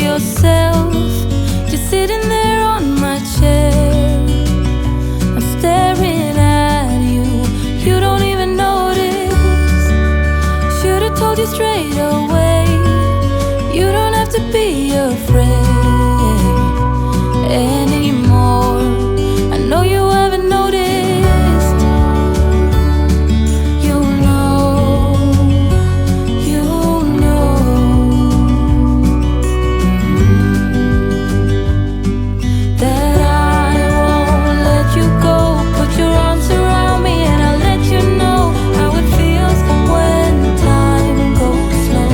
yourself just sitting there on my chair. I'm staring at you, you don't even notice. Should've told you straight away, you don't have to be afraid anymore. I know you haven't noticed. You know that I won't let you go. Put your arms around me and I'll let you know how it feels when time goes slow.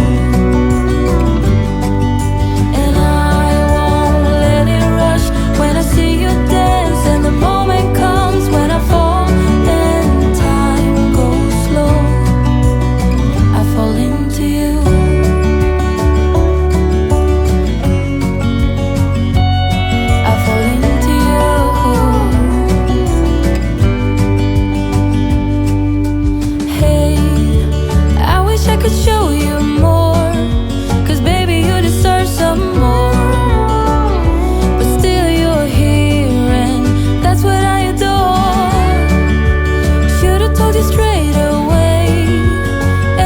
And I won't let it rush when I see you dance, and the moment comes when I fall and time goes slow. I fall into you. I fall into you. Hey, I wish I could show you more, 'cause baby you deserve some more. But still you're here and that's what I adore. Should've told you straight away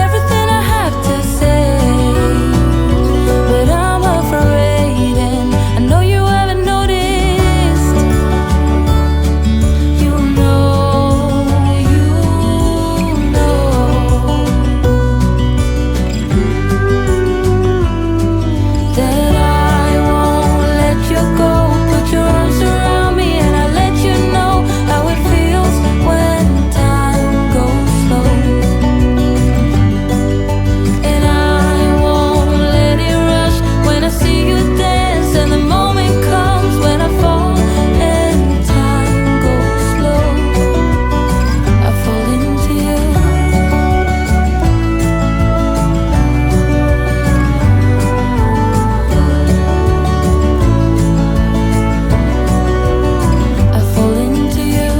everything I have to say, but I'm afraid and I know you haven't noticed. You know that I won't let you go. Put your arms around me and I'll let you know how it feels when time goes slow. And I won't let it rush when I see you dance, and the moment comes when I fall and time goes slow. I fall into you. I fall into you.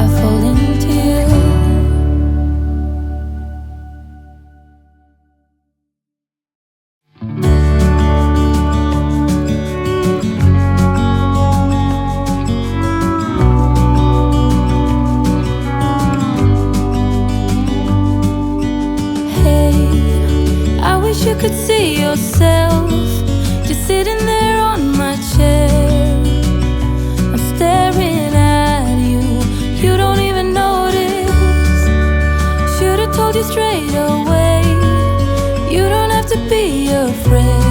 I fall into you. Hey, I wish you could see yourself just sitting there on my chair. I'm staring at you, you don't even notice. Should've told you straight away, you don't have to be afraid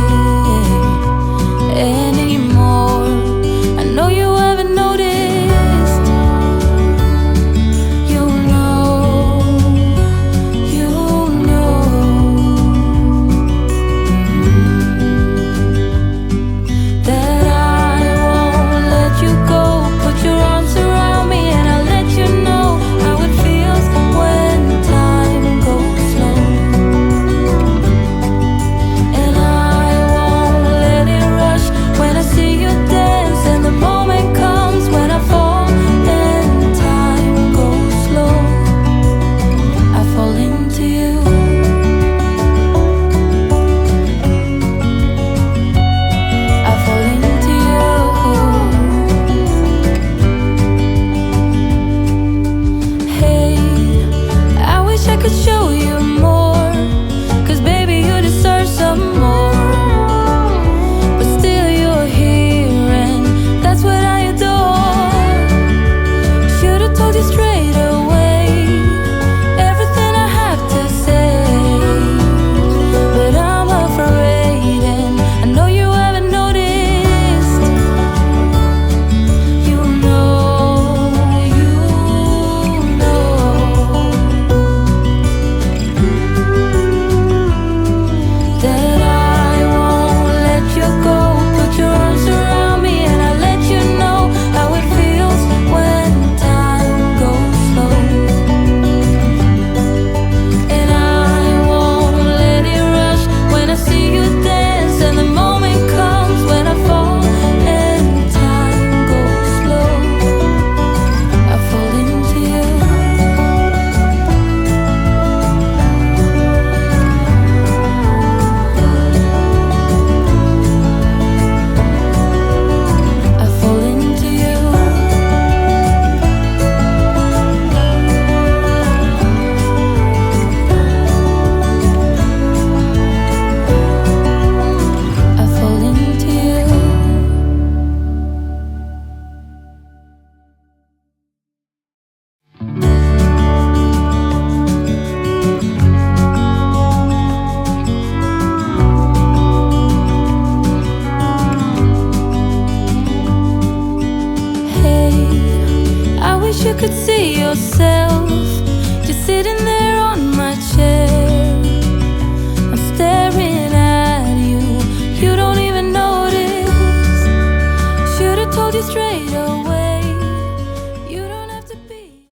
anymore. I know you haven't noticed. You know that I won't let you go. Put your arms around me and I'll let you know how it feels when time goes slow. And I you could see yourself just sitting there on my chair. I'm staring at you, you don't even notice. Should've told you straight away.